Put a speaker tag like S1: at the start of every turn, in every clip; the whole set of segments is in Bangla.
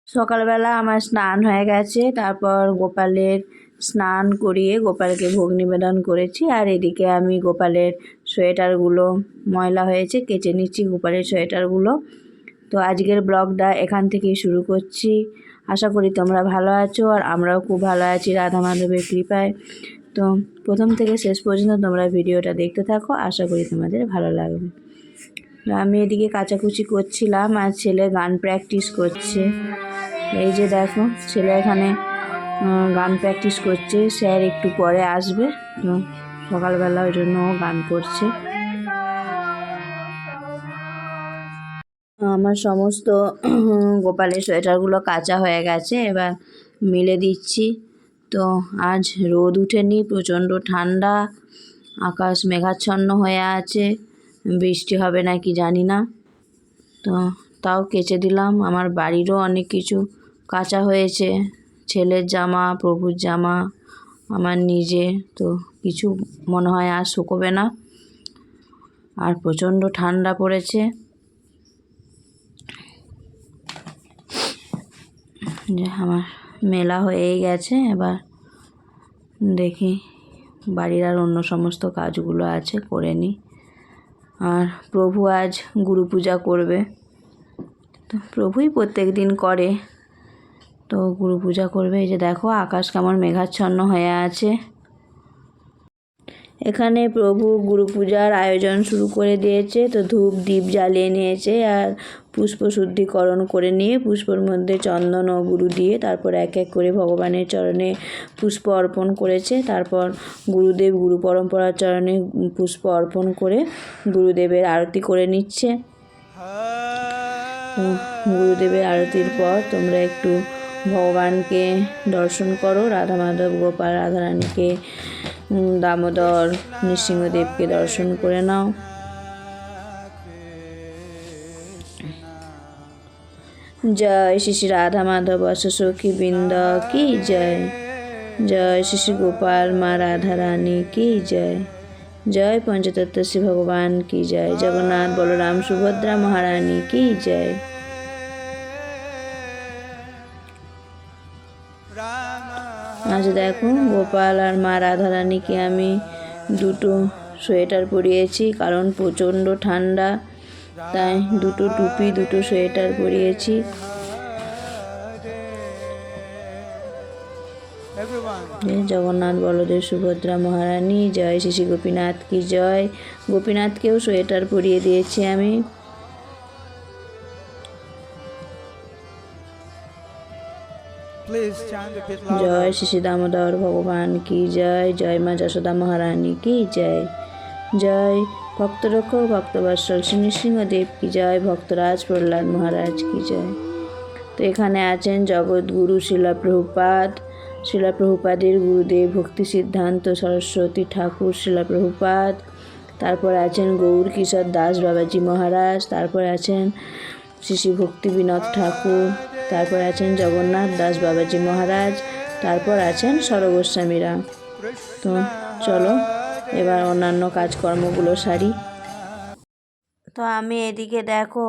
S1: সকালবেলা আমার স্নান হয়ে গেছে, তারপর গোপালের স্নান করিয়ে গোপালকে ভোগ নিবেদন করেছি। আর এদিকে আমি গোপালের সোয়েটারগুলো ময়লা হয়েছে কেচে নিচ্ছি, গোপালের সোয়েটারগুলো। তো আজকের ব্লগটা এখান থেকেই শুরু করছি। আশা করি তোমরা ভালো আছো, আর আমরাও খুব ভালো আছি রাধা মাধবের কৃপায়। তো প্রথম থেকে শেষ পর্যন্ত তোমরা ভিডিওটা দেখতে থাকো, আশা করি তোমাদের ভালো লাগবে। আমি এদিকে কাচাকুচি করছিলাম, আর ছেলে গান প্র্যাকটিস করছে। এই যে দেখো, ছেলে এখানে গান প্র্যাকটিস করছে। স্যার একটু পরে আসবে, তো সকালবেলা ওই জন্য ও গান করছে। আমার সমস্ত গোপালের সোয়েটারগুলো কাচা হয়ে গেছে, এবার মেলে দিচ্ছি। তো আজ রোদ উঠেনি, প্রচণ্ড ঠান্ডা, আকাশ মেঘাচ্ছন্ন হয়ে আছে, বৃষ্টি হবে নাকি জানি না। তো তাও কেচে দিলাম। আমার বাড়িরও অনেক কিছু কাচা হয়েছে, ছেলের জামা, প্রভুর জামা, আমার নিজে। তো কিছু মনে হয় আর শুকোবে না, আর প্রচণ্ড ঠান্ডা পড়েছে। যে আমার মেলা হয়েই গেছে, এবার দেখি বাড়ির আর অন্য সমস্ত কাজগুলো আছে করে নিই। আর প্রভু আজ গুরু পূজা করবে, তো প্রভুই প্রত্যেক দিন করে, তো গুরু পূজা করবে। এই যে দেখো আকাশ কেমন মেঘাচ্ছন্ন হয়ে আছে। এখানে প্রভু গুরু পূজার আয়োজন শুরু করে দিয়েছে। তো ধূপ দীপ জ্বালিয়ে নিয়েছে, আর পুষ্প শুদ্ধিকরণ করে নিয়ে পুষ্পর মধ্যে চন্দন ও গুরু দিয়ে তারপর এক এক করে ভগবানের চরণে পুষ্প অর্পণ করেছে। তারপর গুরুদেব গুরু পরম্পরার চরণে পুষ্প অর্পণ করে গুরুদেবের আরতি করে নিচ্ছে। গুরুদেবের আরতির পর তোমরা একটু ভগবানকে দর্শন করো, রাধা মাধব গোপাল রাধারানীকে, দামোদর নৃসিংহদেবকে দর্শন করে নাও। জয় শ্রী শ্রী রাধা মাধব সখী বৃন্দ কি জয়। জয় শ্রী শ্রী গোপাল মা রাধা রানী কি জয়। জয় পঞ্চতত্ত্ব শ্রী ভগবান কি জয়। জগন্নাথ বলরাম সুভদ্রা মহারানী কি জয়। আজ দেখো গোপাল আর মা রাধারানীকে আমি দুটো সোয়েটার পরিয়েছি, কারণ প্রচণ্ড ঠান্ডা, তাই দুটো টুপি দুটো সোয়েটার পরিয়েছি। জগন্নাথ বলদেব সুভদ্রা মহারানী জয়, শ্রী শ্রী গোপীনাথ কি জয়। গোপীনাথকেও সোয়েটার পরিয়ে দিয়েছি আমি। জয় শ্রী শ্রী দামোদর ভগবান কি জয়। জয় মা যশোদা মহারানী কি জয়। জয় ভক্তরক্ষক ভক্তবৎসল শ্রী নৃসিংহদেব কি জয়। ভক্তরাজ প্রহ্লাদ মহারাজ কি জয়। তো এখানে আছেন জগৎগুরু শিলা প্রভুপাদ, শিলা প্রভুপাদের গুরুদেব ভক্তি সিদ্ধান্ত সরস্বতী ঠাকুর শিলা প্রভুপাদ। তারপর আছেন গৌর কিশোর দাস বাবাজি মহারাজ। তারপর আছেন শ্রী শ্রী ভক্তি বিনোদ ঠাকুর। তারপর আছেন জগন্নাথ দাস বাবাজি মহারাজ। তারপর আছেন সরগোস্বামীরা। তো চলো এবার অন্যান্য কাজকর্মগুলো সারি। তো আমি এদিকে দেখো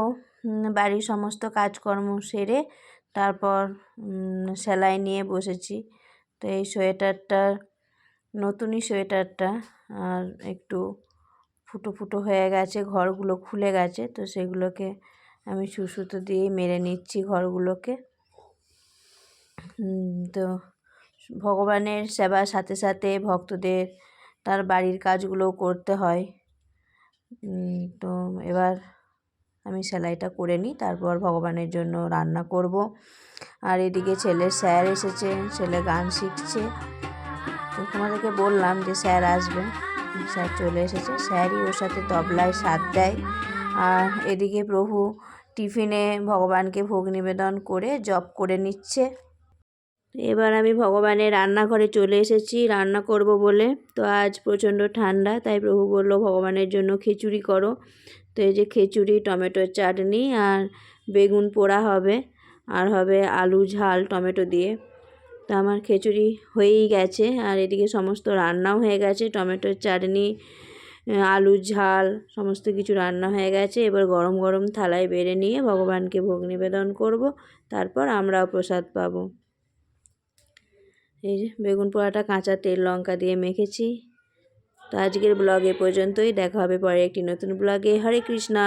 S1: বাড়ির সমস্ত কাজকর্ম সেরে তারপর সেলাই নিয়ে বসেছি। তো এই সোয়েটারটা নতুনই সোয়েটারটা, আর একটু ফুটো ফুটো হয়ে গেছে, ঘরগুলো খুলে গেছে, তো সেগুলোকে আমি সুতো দিয়ে মেরে নিচ্ছি ঘরগুলোকে। তো ভগবানের সেবার সাথে সাথে ভক্তদের তার বাড়ির কাজগুলো করতে হয়। তো এবার আমি সেলাইটা করে নিই, তারপর ভগবানের জন্য রান্না করব। আর এদিকে ছেলের স্যার এসেছে, ছেলে গান শিখছে। তো তোমাদেরকে বললাম যে স্যার আসবে, স্যার চলে এসেছে। স্যারই ওর সাথে তবলায় সাথ দেয়। আর এদিকে প্রভু টিফিনে ভগবানকে ভোগ নিবেদন করে জপ করে নিচ্ছে। এবার আমি ভগবানের রান্নাঘরে চলে এসেছি রান্না করব বলে। তো আজ প্রচণ্ড ঠান্ডা, তাই প্রভু বলল ভগবানের জন্য খিচুড়ি করো। তো এই যে খিচুড়ি, টমেটোর চাটনি আর বেগুন পোড়া হবে, আর হবে আলু ঝাল টমেটো দিয়ে। তো আমার খিচুড়ি হয়েই গেছে, আর এদিকে সমস্ত রান্নাও হয়ে গেছে। টমেটোর চাটনি, আলুর ঝাল সমস্ত কিছু রান্না হয়ে গেছে। এবার গরম গরম থালায় বেড়ে নিয়ে ভগবানকে ভোগ নিবেদন করব, তারপর আমরাও প্রসাদ পাবো। এই যে বেগুন পোড়াটা কাঁচা তেল লঙ্কা দিয়ে মেখেছি। তো আজকের ব্লগ এ পর্যন্তই, দেখা হবে পরে একটি নতুন ব্লগে। হরে কৃষ্ণা।